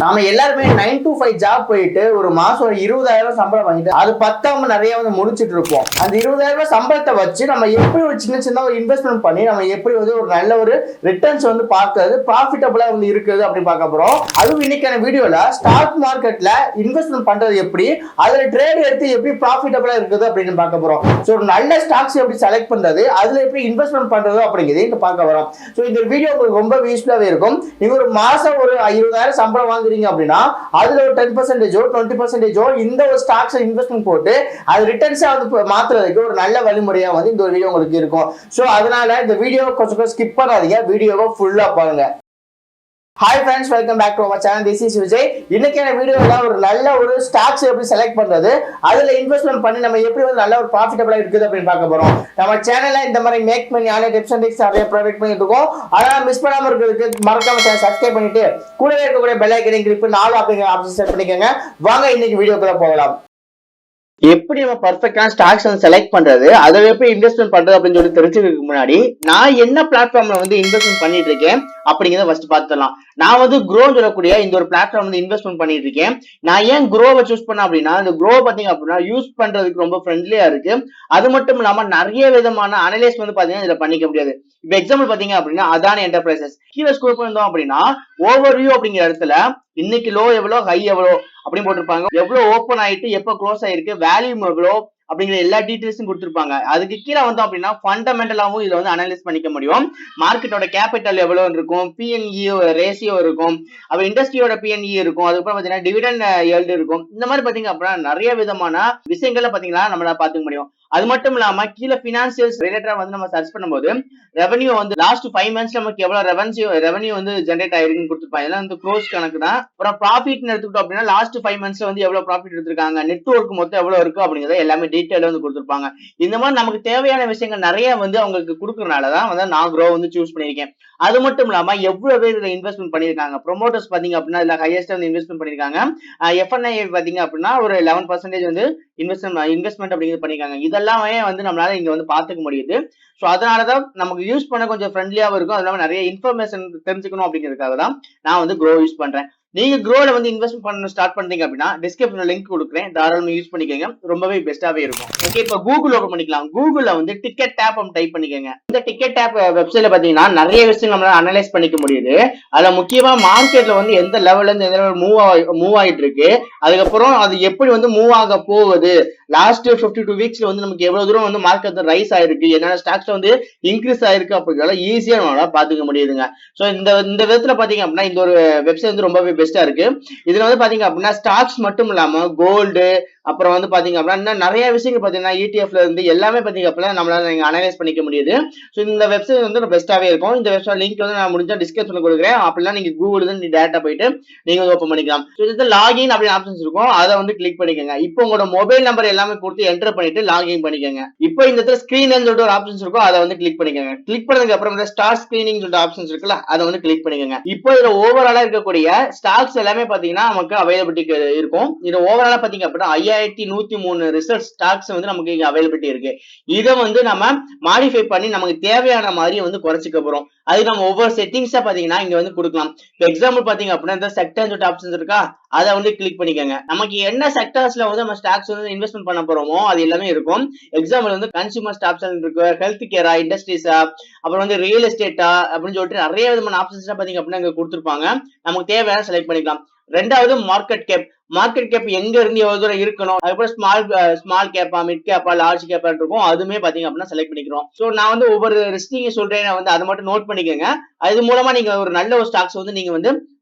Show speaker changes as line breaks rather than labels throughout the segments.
நாம எல்லாருமே 9 to 5 job போயிட்டு ஒரு மாசம் ஒரு 20,000 சம்பளம் வாங்கிட்டு அது பத்தாம நிறைய வந்து முடிச்சிட்டு இருப்போம். அந்த 20,000 சம்பளத்தை வச்சு நம்ம எப்படி ஒரு சின்ன ஒரு இன்வெஸ்ட்மெண்ட் பண்ணி நம்ம எப்படி வந்து ஒரு நல்ல ஒரு ரிட்டர்ன்ஸ் வந்து பார்க்கறது ப்ராஃபிட்டபிளா வந்து இருக்குது அப்படின்னு பார்க்க போறோம். அதுவும் இன்னைக்கான வீடியோல ஸ்டாக் மார்க்கெட்ல இன்வெஸ்ட்மெண்ட் பண்றது எப்படி, அதுல ட்ரேட் எடுத்து எப்படி ப்ராஃபிட்டபிளா இருக்குது அப்படின்னு பார்க்க போறோம். ஸோ ஒரு நல்ல ஸ்டாக்ஸ் எப்படி செலக்ட் பண்றது, அதுல எப்படி இன்வெஸ்ட்மெண்ட் பண்றது அப்படிங்கிறது இங்க பார்க்க வரோம். ஸோ இந்த வீடியோ உங்களுக்கு ரொம்ப யூஸ்ஃபுல்லாவே இருக்கும். நீங்க ஒரு மாசம் ஒரு 20,000 சம்பளம் வாங்குறீங்க அப்படின்னா அதுல ஒரு 10%ஓ 20%ஓ இந்த ஒரு ஸ்டாக்ஸ் இன்வெஸ்ட்மெண்ட் போட்டு அது ரிட்டர்ன்ஸா வந்து மாத்துறதுக்கு ஒரு நல்ல வழிமுறையா வந்து இந்த ஒரு வீடியோ உங்களுக்கு இருக்கும். சோ அதனால இந்த வீடியோ கொஞ்சம் ஸ்கிப் பண்ணாதீங்க, வீடியோவை ஃபுல்லா பாருங்க. Hi friends, welcome back to our channel. This is Vijay. இன்னைக்கான வீடியோல ஒரு நல்ல ஒரு ஸ்டாக்ஸ் எப்படி செலக்ட் பண்றது, அதுல இன்வெஸ்ட்மெண்ட் பண்ணி நம்ம எப்படி வந்து நல்ல ஒரு ப்ராஃபிட்டபிளா இருக்குது அப்படின்னு பார்க்க போறோம். நம்ம சேனல்ல இந்த மாதிரி மேக் பண்ணி ஆன டிப்ஸ் அண்ட் ட்ரிக்ஸ் நிறைய ப்ரொவைட் பண்ணிட்டு இருக்கோம். அதனால மிஸ் பண்ணாம இருக்கிறதுக்கு மறக்காம சேனல் சப்ஸ்கிரைப் பண்ணிட்டு கூடவே இருக்கக்கூடிய பெல் ஐக்கனை கிளிக் பண்ணி ஆல் அப்படிங்கிற ஆப்ஷன் செட் பண்ணிக்கோங்க. வாங்க இன்னைக்கு வீடியோக்குள்ள போகலாம். எப்படி நம்ம பர்ஃபெக்டான ஸ்டாக்ஸ் வந்து செலக்ட் பண்றது, அதை எப்படி இன்வெஸ்ட்மெண்ட் பண்றது அப்படின்னு சொல்லி தெரிஞ்சுக்கிறதுக்கு முன்னாடி நான் என்ன பிளாட்ஃபார்ம்ல வந்து இன்வெஸ்ட்மெண்ட் பண்ணிட்டு இருக்கேன் அப்படிங்கிறத ஃபர்ஸ்ட் பார்த்துடலாம். நான் வந்து க்ரோன்னு சொல்லக்கூடிய இந்த ஒரு பிளாட்ஃபார்ம் வந்து இன்வெஸ்ட்மெண்ட் பண்ணிட்டு இருக்கேன். நான் ஏன் க்ரோவை சூஸ் பண்ணேன் அப்படின்னா, இந்த க்ரோ பாத்தீங்க அப்படின்னா யூஸ் பண்றதுக்கு ரொம்ப ஃப்ரெண்ட்லியா இருக்கு. அது மட்டும் இல்லாம நிறைய விதமான அனலைஸ் வந்து பாத்தீங்கன்னா இதுல பண்ணிக்க முடியாது. இப்ப எக்ஸாம்பிள் பாத்தீங்க அப்படின்னா அதானி என்டர்பிரைசஸ் கீழே ஸ்க்ரோல் பண்ணிருந்தோம் அப்படின்னா ஓவர்வியூ அப்படிங்கிற இடத்துல இன்னைக்கு லோ எவ்வளோ ஹை எவ்வளோ அப்படின்னு போட்டிருப்பாங்க. எவ்வளவு ஓப்பன் ஆயிட்டு எப்ப க்ளோஸ் ஆயிருக்கு, வேல்யூ எவ்வளோ அப்படிங்கிற எல்லா டீடைல்ஸும் கொடுத்துருப்பாங்க. அதுக்கு கீழே வந்தோம் அப்படின்னா ஃபண்டமெண்டலாவும் இதை வந்து அனலைஸ் பண்ணிக்க முடியும். மார்க்கெட்டோட கேபிட்டல் எவ்வளவு இருக்கும், பிஎன்இ ரேஷியோ இருக்கும், அப்ப இண்டஸ்ட்ரியோட பிஎன்இ இருக்கும், அதுக்கப்புறம் பாத்தீங்கன்னா டிவிடெண்ட் ஈல்டு இருக்கும். இந்த மாதிரி பாத்தீங்க அப்படின்னா நிறைய விதமான விஷயங்கள்ல பாத்தீங்கன்னா நம்மளால பாத்துக்க முடியும். அது மட்டும் இல்லாம கீழே பினான்சியல்ஸ் ரிலேட்டடா வந்து நம்ம சர்ச் பண்ணும்போது ரெவன்யூ வந்து லாஸ்ட் 5 months நமக்கு எவ்வளவு ரெவன்யூ வந்து ஜென்ரேட் ஆயிருக்குன்னு கொடுத்துருப்பாங்க. இதெல்லாம் வந்து க்ரோஸ் கணக்கு தான். அப்புறம் ப்ராஃபிட் எடுத்துக்கிட்டோம் அப்படின்னா லாஸ்ட் 5 months வந்து எவ்வளவு ப்ராஃபிட் எடுத்திருக்காங்க, நெட்வொர்க் மொத்தம் எவ்வளவு இருக்கு அப்படிங்கறத எல்லாமே டீடைல் வந்து கொடுத்துருப்பாங்க. இந்த மாதிரி நமக்கு தேவையான விஷயங்கள் நிறைய வந்து அவங்களுக்கு கொடுக்கறதுனாலதான் வந்து நான் க்ரோ வந்து சூஸ் பண்ணியிருக்கேன். அது மட்டும் இல்லாம எவ்வளவு பேர் இதுல இன்வெஸ்ட்மெண்ட் பண்ணிருக்காங்க, ப்ரொமோட்டர்ஸ் பாத்தீங்க அப்படின்னா இதுல ஹையஸ்ட் வந்து இன்வெஸ்ட்மெண்ட் பண்ணிருக்காங்க. எஃப்என்ஐ பாத்தீங்க அப்படின்னா ஒரு 11% வந்து இன்வெஸ்ட்மெண்ட் அப்படிங்கிறது பண்ணிருக்காங்க. இதெல்லாமே வந்து நம்மளால இங்க வந்து பாத்துக்க முடியுது. சோ அதனாலதான் நமக்கு யூஸ் பண்ண கொஞ்சம் ஃப்ரெண்ட்லியாவும் இருக்கும். அது இல்லாம நிறைய இன்ஃபர்மேஷன் தெரிஞ்சுக்கணும் அப்படிங்கிறதுக்காக தான் நான் வந்து க்ரோ யூஸ் பண்றேன். நீங்க க்ரோல வந்து இன்வெஸ்ட் பண்ண ஸ்டார்ட் பண்றீங்க அப்படின்னா டிஸ்கிரிப்ஷன்ல லிங்க் கொடுக்குறேன், தாராளமா யூஸ் பண்ணிக்கோங்க. ரொம்பவே பெஸ்டாவே இருக்கும். ஓகே, இப்போ கூகுள் ஓபன் பண்ணிக்கலாம். கூகுள்ல வந்து டிக்கெட் டேப் டைப் பண்ணிக்கோங்க. இந்த டிக்கெட் டேப் வெப்சைட்ல பாத்தீங்கன்னா நிறைய விஷயம் நம்மளால அனலைஸ் பண்ணிக்க முடியுது. அதுல முக்கியமா மார்க்கெட்ல வந்து எந்த லெவல்ல இருந்து எந்த லெவல் மூவ் ஆயிட்டு இருக்கு, அதுக்கப்புறம் அது எப்படி வந்து மூவ் ஆக போகுது, லாஸ்ட் 52 வீக்ஸ்ல வந்து நமக்கு எவ்வளவு தூரம் வந்து மார்க்கெட் ரைஸ் ஆயிருக்கு, என்னென்ன ஸ்டாக்ஸ் வந்து இன்க்ரீஸ் ஆயிருக்கு அப்படிங்கிறத ஈஸியா நம்மளால பாத்துக்க முடியுதுங்க. சோ இந்த விதத்துல பாத்தீங்க அப்படின்னா இந்த ஒரு வெப்சைட் வந்து ரொம்பவே பெஸ்டா இருக்கு. இதுல வந்து பாத்தீங்க அப்படின்னா ஸ்டாக்ஸ் மட்டும் இல்லாம கோல்டு, அப்புறம் வந்து பாத்தீங்க அப்படின்னா நிறைய விஷயங்கள் பாத்தீங்கன்னா இடிஎஃப்ல இருந்து எல்லாமே பாத்தீங்க அப்படின்னா நம்மளால நீங்க அனலைஸ் பண்ணிக்க முடியுது. சோ இந்த வெப்சைட் வந்து பெஸ்டாவே இருக்கும். இந்த வெப்சைட் லிங்க் வந்து நான் முடிஞ்சா டிஸ்கிரிப்ஷன்ல கொடுக்குறேன். அப்படிலாம் நீங்க கூகுள் வந்து டேரக்டா போயிட்டு நீங்க ஓபன் பண்ணிக்கலாம். இது லாகின் அப்படின்னு ஆப்ஷன்ஸ் இருக்கும், அதை வந்து கிளிக் பண்ணிக்கோங்க. இப்போ உங்களோட மொபைல் நம்பர் எல்லாமே கொடுத்து என்டர் பண்ணிட்டு லாகின் பண்ணிக்கோங்க. இப்போ இந்த இடத்துல ஸ்கிரீன் சொல்லிட்டு ஒரு ஆப்ஷன்ஸ் இருக்கும், அதை வந்து கிளிக் பண்ணிக்கோங்க. கிளிக் பண்ணதுக்கு அப்புறம் இந்த ஸ்டார்ட் ஸ்கிரீனிங் சொல்லிட்டு ஆப்ஷன்ஸ் இருக்குல்ல, அதை வந்து கிளிக் பண்ணிக்கோங்க. இப்போ இதுல ஓவராலா இருக்கக்கூடிய ஸ்டாக்ஸ் எல்லாமே பாத்தீங்கன்னா நமக்கு அவைலபிலிட்டி இருக்கும். இது ஓவராலா பாத்தீங்க அப்படின்னா 5103 ரிசல்ட் ஸ்டாக்ஸ் வந்து நமக்கு இங்க அவைலபிலிட்டி இருக்கு. இதை வந்து நம்ம மாடிஃபை பண்ணி நமக்கு தேவையான மாதிரி வந்து குறைச்சிக்க போறோம். அது நம்ம ஒவ்வொரு செட்டிங்ஸா பாத்தீங்கன்னா இங்க வந்து கொடுக்கலாம். எக்ஸாம்பிள் பாத்தீங்க அப்படின்னா இந்த செக்டர் ஆப்ஷன்ஸ் இருக்கா, அதை வந்து கிளிக் பண்ணிக்கோங்க. நமக்கு என்ன செக்டர்ஸ்ல வந்து நம்ம ஸ்டாக்ஸ் வந்து இன்வெஸ்ட்மெண்ட் பண்ண போறோமோ அது எல்லாமே இருக்கும். எக்ஸாம்பிள் வந்து கன்சூமர் ஸ்டாக்ஸ் இருக்கு, ஹெல்த் கேரா, இண்டஸ்ட்ரீஸா, அப்புறம் வந்து ரியல் எஸ்டேட்டா அப்படின்னு சொல்லிட்டு நிறைய விதமான ஆப்ஷன்ஸ் பாத்தீங்க அப்படின்னா இங்க கொடுத்துருப்பாங்க. நமக்கு தேவையான செலக்ட் பண்ணிக்கலாம். ரெண்டாவது மார்க்கெட் கேப். மார்க்கெட் கேப் எங்க இருந்து எவ்வளவு தூரம் இருக்கணும், அதுக்கப்புறம் ஸ்மால் கேப்பா, மிட் கேப்பா, லார்ஜ் கேப்பா இருக்கும், அதுமே பாத்தீங்க அப்படின்னா செலக்ட் பண்ணிக்கிறோம். சோ நான் வந்து ஒவ்வொரு ரிஸ்கிங் சொல்றேன், வந்து அதை மட்டும் நோட் பண்ணிக்கோங்க. அது மூலமா நீங்க ஒரு நல்ல ஒரு ஸ்டாக்ஸ் வந்து நீங்க வந்து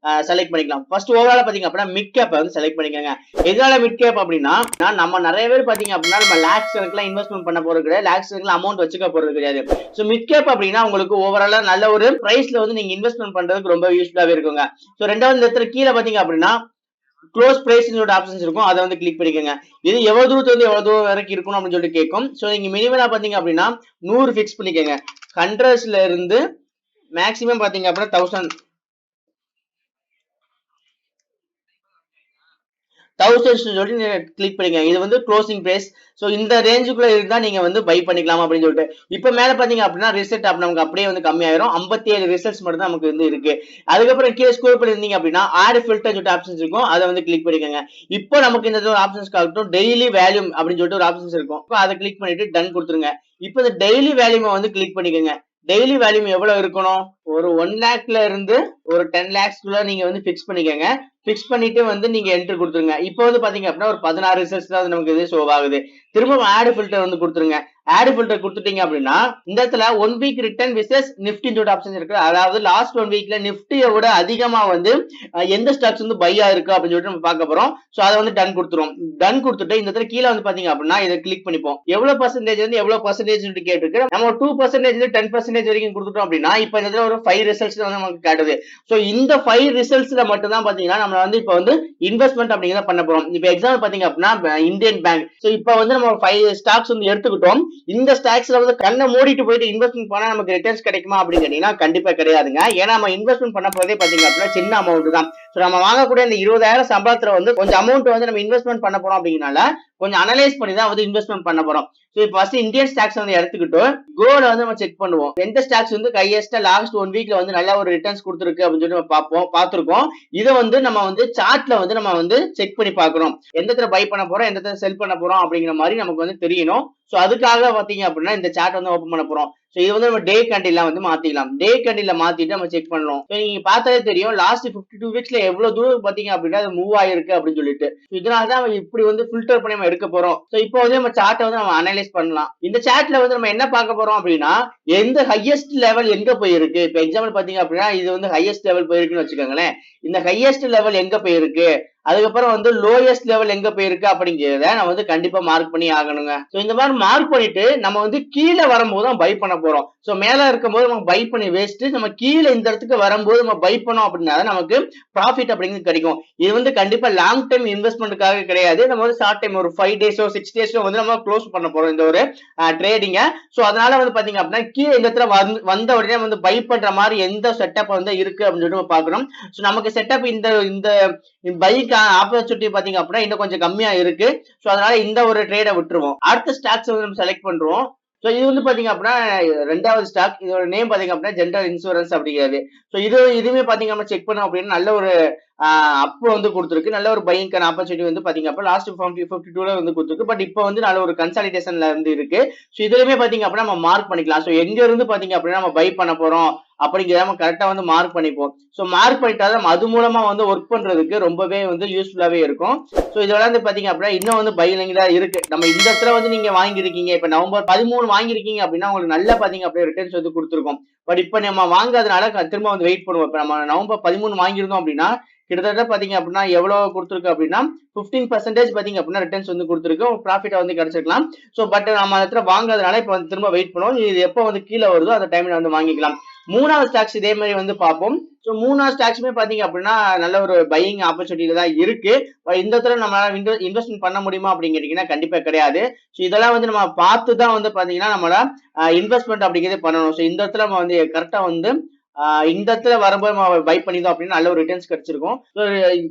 செலக்ட் பண்ணிக்கலாம். ஃபர்ஸ்ட் ஓவரால் பாத்தீங்க அப்படின்னா மிட் கேப் வந்து செலக்ட் பண்ணிக்கோங்க. எதனால மிட் கேப் அப்படின்னா நம்ம நிறைய பேர் பாத்தீங்க அப்படின்னா நம்ம லாக்ஸ் கணக்குல இன்வெஸ்ட்மெண்ட் பண்ண போறது கிடையாது, லாக்ஸ் கணக்குல அமௌண்ட் வச்சுக்க போறது கிடையாது. சோ மிட் கேப் அப்படின்னா உங்களுக்கு ஓவராலா நல்ல ஒரு பிரைஸ்ல வந்து நீங்க இன்வெஸ்ட்மெண்ட் பண்றதுக்கு ரொம்ப யூஸ்ஃபுல்லாவே இருக்குங்க. சோ ரெண்டாவது இந்த இடத்துல கீழே பாத்தீங்க அப்படின்னா க்ளோஸ் பிரைஸ் ஆப்ஷன்ஸ் இருக்கும், அதை வந்து கிளிக் பண்ணிக்கோங்க. இது எவ்வளவு தூரத்துல வந்து எவ்வளவு தூரம் வரைக்கும் இருக்கணும் அப்படின்னு சொல்லிட்டு கேட்கும். சோ நீங்க மினிமலா பாத்தீங்க அப்படின்னா 100 பிக்ஸ் பண்ணிக்கோங்க. 100ஸ்ல இருந்து மேக்ஸிமம் பாத்தீங்க அப்படின்னா
1000 சொல்லி நீங்க கிளிக் பண்ணிக்கங்க. இது வந்து க்ளோசிங் பிரைஸ். சோ இந்த ரேஞ்சுக்குள்ள இருந்தா நீங்க வந்து பை பண்ணிக்கலாம் அப்படின்னு சொல்லிட்டு. இப்ப மேல பாத்தீங்க அப்படின்னா ரிசல்ட் அப்ப நமக்கு அப்படியே வந்து கம்மியாயிரும். 57 ரிசல்ட்ஸ் மட்டும் தான் நமக்கு வந்து இருக்கு. அதுக்கப்புறம் கீழே ஸ்க்ரோல் பண்ணிருந்தீங்க அப்படின்னா ஆட் ஃபில்டர் சொல்லிட்டு ஆப்ஷன்ஸ் இருக்கும். அதை வந்து கிளிக் பண்ணிக்கோங்க. இப்போ நமக்கு இந்த ஒரு ஆப்ஷன்ஸ் காட்டும் டெய்லி வேல்யூம் அப்படின்னு சொல்லிட்டு ஒரு ஆப்ஷன்ஸ் இருக்கும். அதை கிளிக் பண்ணிட்டு டன் கொடுத்துருங்க. இப்போ இந்த டெய்லி வேல்யூமை வந்து கிளிக் பண்ணிக்கோங்க. டெய்லி வேல்யூம் எவ்வளவு இருக்கணும்? ஒரு 1 லேக்ல இருந்து ஒரு 10 லேக்ஸ்க்குள்ள நீங்க வந்து பிக்ஸ் பண்ணிக்கங்க. பிக்ஸ் பண்ணிட்டு வந்து நீங்க என்ட்ரி கொடுத்துருங்க. இப்போ வந்து பாத்தீங்க அப்படின்னா ஒரு 16 ரிசல்ட்ஸ் தான் நமக்கு இது ஷோ ஆகுது. திரும்ப ஆட் ஃபில்டர் வந்து கொடுத்துருங்க. ஆட் ஃபில்டர் கொடுத்துட்டீங்க அப்படின்னா இந்த இடத்துல 1 வீக் ரிட்டர்ன் விசஸ் நிஃப்டி சொல்லிட்டு ஆப்ஷன் இருக்கு. அதாவது லாஸ்ட் 1 வீக்ல நிஃப்டியை விட அதிகமா வந்து எந்த ஸ்டாக்ஸ் வந்து பை ஆயிருக்கு அப்படின்னு சொல்லிட்டு நம்ம பார்க்க போறோம். சோ அதை வந்து டன் கொடுத்துரும். டன் கொடுத்துட்டு இந்த இடத்துல கீழே வந்து பாத்தீங்க அப்படின்னா இதை கிளிக் பண்ணிப்போம். எவ்வளவு பர்சன்டேஜ் வந்து எவ்வளவு பர்சன்டேஜ் கேட்டிருக்கு. நம்ம 2% 10% வரைக்கும் கொடுத்துட்டோம் அப்படின்னா இப்ப இந்த இடத்துல ஒரு 5 ரிசல்ட்ஸ் வந்து நமக்கு காட்டுது. சோ இந்த 5 ரிசல்ட்ஸ்ல மட்டும் தான் பாத்தீங்கன்னா நம்ம வந்து இப்ப வந்து இன்வெஸ்ட்மெண்ட் அப்படிங்கிறத பண்ண போறோம். இப்ப எக்ஸாம்பிள் பாத்தீங்க அப்படின்னா இந்தியன் பேங்க். சோ இப்ப வந்து நம்ம 5 ஸ்டாக்ஸ் வந்து எடுத்துக்கிட்டோம். இந்த ஸ்டாக்ஸ்ல வந்து கண்ணை மூடிட்டு போயிட்டு இன்வெஸ்ட்மெண்ட் பண்ணா நமக்கு ரிட்டர்ன்ஸ் கிடைக்குமா அப்படின்னு கேட்டீங்கன்னா கண்டிப்பா கிடையாதுங்க. ஏன்னா நம்ம இன்வெஸ்ட்மெண்ட் பண்ண போதே பாத்தீங்க அப்படின்னா சின்ன அமௌண்ட் தான். சோ நம்ம வாங்கக்கூடிய இந்த 20,000 சம்பளத்துல வந்து கொஞ்சம் அமௌண்ட் வந்து நம்ம இன்வெஸ்ட்மெண்ட் பண்ண போறோம் அப்படிங்கறனால கொஞ்சம் அனலைஸ் பண்ணி தான் வந்து இன்வெஸ்ட்மெண்ட் பண்ண போறோம். சோ இப்போ ஃபர்ஸ்ட் இந்தியன் ஸ்டாக்ஸ் வந்து எடுத்துக்கிட்டு கோல வந்து நம்ம செக் பண்ணுவோம். எந்த ஸ்டாக்ஸ் வந்து ஹையஸ்டா லாஸ்ட் 1 வீக்ல வந்து நல்ல ஒரு ரிட்டர்ன்ஸ் கொடுத்துருக்கு அப்படின்னு சொல்லி நம்ம பார்த்திருக்கோம். இதை வந்து நம்ம வந்து சார்ட்ல வந்து நம்ம வந்து செக் பண்ணி பார்க்கணும். எந்த இடத்துல பை பண்ண போறோம், எந்த இடத்துல செல் பண்ண போறோம் அப்படிங்கிற மாதிரி நமக்கு வந்து தெரியணும். சோ அதுக்காக பாத்தீங்க அப்படின்னா இந்த சார்ட் வந்து ஓபன் பண்ண போறோம். சோ இது வந்து நம்ம டே கேண்டில்ல வந்து மாத்திக்கலாம். டே கேண்டில்ல மாத்திட்டு நம்ம செக் பண்ணலாம். சோ நீங்க பார்த்தாலே தெரியும் லாஸ்ட் 52 வீக்ஸ்ல எவ்வளவு தூரம் பாத்தீங்க அப்படின்னா அது மூவ் ஆயிருக்கு அப்படின்னு சொல்லிட்டு. இதனாலதான் நம்ம இப்படி வந்து ஃபில்டர் பண்ணி நம்ம எடுக்க போறோம். சோ இப்போ வந்து நம்ம சார்ட்டை வந்து நம்ம அனலைஸ் பண்ணலாம். இந்த சார்ட்ல வந்து நம்ம என்ன பார்க்க போறோம் அப்படின்னா எந்த ஹையஸ்ட் லெவல் எங்க போயிருக்கு. இப்ப எக்ஸாம்பிள் பாத்தீங்க அப்படின்னா இது வந்து ஹையஸ்ட் லெவல் போயிருக்குன்னு வச்சுக்கோங்களேன். இந்த ஹையஸ்ட் லெவல் எங்க போயிருக்கு, அதுக்கப்புறம் வந்து லோயஸ்ட் லெவல் எங்க போயிருக்கு அப்படிங்கிறத நம்ம வந்து கண்டிப்பா மார்க் பண்ணி ஆகணுங்க. சோ இந்த மாதிரி மார்க் பண்ணிட்டு நம்ம வந்து கீழே வரும்போது தான் பை பண்ண போறோம். சோ மேல இருக்கும்போது நம்ம பை பண்ணி வேஸ்ட், நம்ம கீழே இந்த இடத்துக்கு வரும்போது நம்ம பை பண்ணோம் அப்படின்னா நமக்கு ப்ராஃபிட் அப்படிங்கிறது கிடைக்கும். இது வந்து கண்டிப்பா லாங் டைம் இன்வெஸ்ட்மெண்ட்டுக்காக கிடையாது. நம்ம வந்து ஷார்ட் டைம் ஒரு 5 டேஸோ 6 டேஸோ வந்து நம்ம க்ளோஸ் பண்ண போறோம் இந்த ஒரு ட்ரேடிங்க. சோ அதனால வந்து பாத்தீங்க அப்படின்னா கீழே இந்த இடத்துல வந்த உடனே வந்து பை பண்ற மாதிரி எந்த செட்டப் வந்து இருக்கு அப்படின்னு சொல்லிட்டு நம்ம பார்க்கணும். சோ நமக்கு செட்டப் இந்த பைக் ஆப்பர்ச்சுனிட்டி பாத்தீங்க அப்படின்னா இன்னும் கொஞ்சம் கம்மியா இருக்கு. சோ அதனால இந்த ஒரு ட்ரேட விட்டுருவோம். அடுத்த ஸ்டாக்ஸ் வந்து நம்ம செலக்ட் பண்றோம். சோ இது வந்து பாத்தீங்க அப்படின்னா ரெண்டாவது ஸ்டாக். இதோட நேம் பாத்தீங்க அப்படின்னா ஜெனரல் இன்சூரன்ஸ் அப்படிங்கிறது. சோ இதுவுமே பாத்தீங்க அப்படின்னா செக் பண்ணோம் அப்படின்னா நல்ல ஒரு அப் வந்து கொடுத்துருக்கு. நல்ல ஒரு பையிங்கான ஆப்பர்ச்சுனிட்டி வந்து பாத்தீங்க அப்படின்னா லாஸ்ட் 52ல வந்து கொடுத்துருக்கு. பட் இப்போ வந்து நல்ல ஒரு கன்சாலிடேஷன்ல இருந்து இருக்கு. சோ இதுலயுமே பாத்தீங்க அப்படின்னா நம்ம மார்க் பண்ணிக்கலாம். சோ எங்க இருந்து பாத்தீங்க அப்படின்னா நம்ம பை பண்ண போறோம் அப்படிங்கிறத நம்ம கரெக்டா வந்து மார்க் பண்ணிப்போம். சோ மார்க் பண்ணிட்டா நம்ம அது மூலமா வந்து ஒர்க் பண்றதுக்கு ரொம்பவே வந்து யூஸ்ஃபுல்லாவே இருக்கும். சோ இதோட வந்து பாத்தீங்க அப்படின்னா இன்னும் வந்து பையிங் தான் இருக்கு. நம்ம இந்த இடத்துல வந்து நீங்க வாங்கிருக்கீங்க, இப்ப நவம்பர் 13 வாங்கிருக்கீங்க அப்படின்னா உங்களுக்கு நல்லா பாத்தீங்க அப்படியே ரிட்டர்ன்ஸ் வந்து கொடுத்துருக்கோம். பட் இப்ப நம்ம வாங்காதனால திரும்ப வந்து வெயிட் பண்ணுவோம். இப்ப நம்ம நவம்பர் 13 வாங்கியிருந்தோம் அப்படின்னா கிட்டத்தட்ட பாத்தீங்க அப்படின்னா எவ்வளவு கொடுத்துருக்கு அப்படின்னா 15% பாத்தீங்க அப்படின்னா ரிட்டர்ன்ஸ் வந்து கொடுத்துருக்கு. ப்ராஃபிட் வந்து கிடைச்சிருக்கலாம். சோ பட் நம்ம இடத்துல வாங்காதனால இப்ப வந்து திரும்ப வெயிட் பண்ணுவோம். இது எப்போ வந்து கீழே வருதோ அந்த டைம்ல வந்து வாங்கிக்கலாம். மூணாவது ஸ்டாக்ஸ் இதே மாதிரி வந்து பார்ப்போம். சோ மூணாவது ஸ்டாக்ஸுமே பாத்தீங்க அப்படின்னா நல்ல ஒரு பையிங் ஆப்பர்ச்சுனிட்டி தான் இருக்கு. இந்த இடத்துல நம்மளால இன்வெஸ்ட்மெண்ட் பண்ண முடியுமா அப்படின்னு கேட்டீங்கன்னா கண்டிப்பா கிடையாது. சோ இதெல்லாம் வந்து நம்ம பார்த்து தான் வந்து பாத்தீங்கன்னா நம்மள இன்வெஸ்ட்மெண்ட் அப்படிங்கிறதே பண்ணணும். சோ இந்த இடத்துல நம்ம வந்து கரெக்டா வந்து இந்த இடத்துல வரும்போது நம்ம பை பண்ணிதோம் அப்படின்னா நல்ல ஒரு ரிட்டர்ன்ஸ் கிடைச்சிருக்கும்.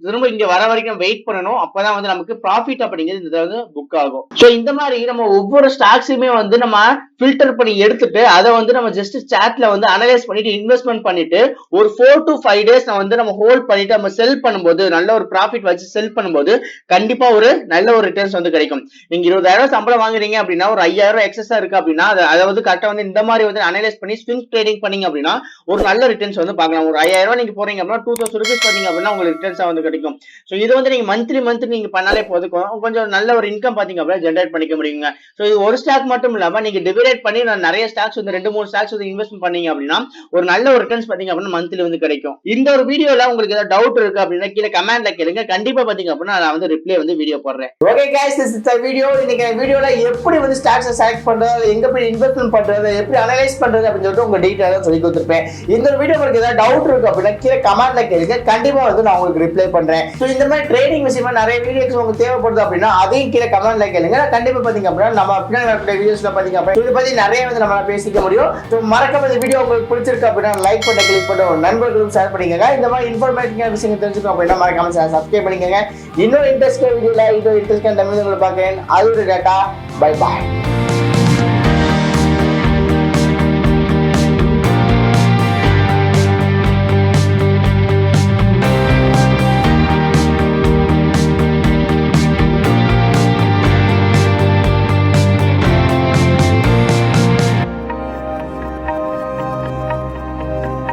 திரும்ப இங்க வர வரைக்கும் வெயிட் பண்ணணும். அப்பதான் வந்து நமக்கு ப்ராஃபிட் அப்படிங்கிறது இந்த வந்து புக் ஆகும். சோ இந்த மாதிரி நம்ம ஒவ்வொரு ஸ்டாக்ஸுமே வந்து நம்ம ஃபில்டர் பண்ணி எடுத்துட்டு அதை வந்து நம்ம ஜஸ்ட் சாட்ல வந்து அனலைஸ் பண்ணிட்டு இன்வெஸ்ட்மெண்ட் பண்ணிட்டு ஒரு 4 to 5 டேஸ் வந்து நம்ம ஹோல்ட் பண்ணிட்டு நம்ம செல் பண்ணும்போது நல்ல ஒரு ப்ராஃபிட் வச்சு செல் பண்ணும்போது கண்டிப்பா ஒரு நல்ல ஒரு ரிட்டர்ன்ஸ் வந்து கிடைக்கும். நீங்க 20,000 சம்பளம் வாங்குறீங்க அப்படின்னா ஒரு 5,000 எக்ஸஸா இருக்கு அப்படின்னா அதை வந்து கரெக்டா வந்து இந்த மாதிரி வந்து அனலைஸ் பண்ணி ஸ்விங் ட்ரேடிங் பண்ணீங்க அப்படின்னா ஒரு நல்ல ரிட்டர்ன்ஸ் வந்து பார்க்கலாம். ஒரு 5,000 நீங்க போறீங்க அப்படின்னா 2,000 rupees பண்ணீங்க அப்படின்னா உங்களுக்கு ரிட்டர்ன்ஸா வந்து கிடைக்கும். சோ இது வந்து நீங்க மந்த்லி நீங்க பண்ணாலே போதும், கொஞ்சம் நல்ல ஒரு இன்கம் பாத்தீங்க அப்படின்னா ஜெனரேட் பண்ணிக்க முடியுங்க. சோ இது ஒரு ஸ்டாக் மட்டும் இல்லாம நீங்க டிவைட் பண்ணி நிறைய ஸ்டாக்ஸ் வந்து 2-3 ஸ்டாக்ஸ் வந்து இன்வெஸ்ட் பண்ணீங்க அப்படின்னா ஒரு நல்ல ஒரு ரிட்டர்ன்ஸ் பாத்தீங்க அப்படின்னா மந்த்லி வந்து கிடைக்கும். இந்த ஒரு வீடியோல உங்களுக்கு ஏதாவது டவுட் இருக்கு அப்படின்னா கீழே கமெண்ட்ல கேளுங்க. கண்டிப்பா பாத்தீங்க அப்படின்னா நான் வந்து ரிப்ளை வந்து வீடியோ போடுறேன்.
Okay guys, this is the video. இன்னைக்கு வீடியோல எப்படி வந்து ஸ்டாக்ஸ் செலக்ட் பண்றது, எங்க போய் இன்வெஸ்ட்மென்ட் பண்றது, எப்படி அனலைஸ் பண்றது அப்படின்னு சொல்லிட்டு உங்க டீடைலா சொல்லி கொடுத்திருப்பேன். இந்த இந்த வீடியோ உங்களுக்கு ஏதாவது டவுட் இருக்கு அப்படின்னா கீழே கமெண்ட்ல கேளுங்க, கண்டிப்பா வந்து நான் உங்களுக்கு ரிப்ளை பண்றேன். ஸோ இந்த மாதிரி ட்ரேடிங் விஷயமா நிறைய வீடியோஸ் உங்களுக்கு தேவைப்படுது அப்படின்னா அதையும் கீழே கமெண்ட்ல கேளுங்க. கண்டிப்பா பாத்தீங்க அப்படின்னா நம்ம பின்னாடி வீடியோஸ்ல பாத்தீங்க அப்படின்னா இதை பத்தி நிறைய வந்து நம்ம பேசிக்க முடியும். ஸோ மறக்காம இந்த வீடியோ உங்களுக்கு பிடிச்சிருக்கு அப்படின்னா லைக் பண்ண கிளிக் பண்ண ஒரு நண்பர்களும் ஷேர் பண்ணிக்கங்க. இந்த மாதிரி இன்ஃபர்மேட்டிவான விஷயங்கள் தெரிஞ்சுக்கணும் அப்படின்னா மறக்காம சப்ஸ்கிரைப் பண்ணிக்கங்க. இன்னொரு இன்ட்ரெஸ்டிங் வீடியோல இன்னொரு இன்ட்ரெஸ்டிங் தமிழ் பார்க்கிறேன். அது ஒரு டேட்டா. Bye bye.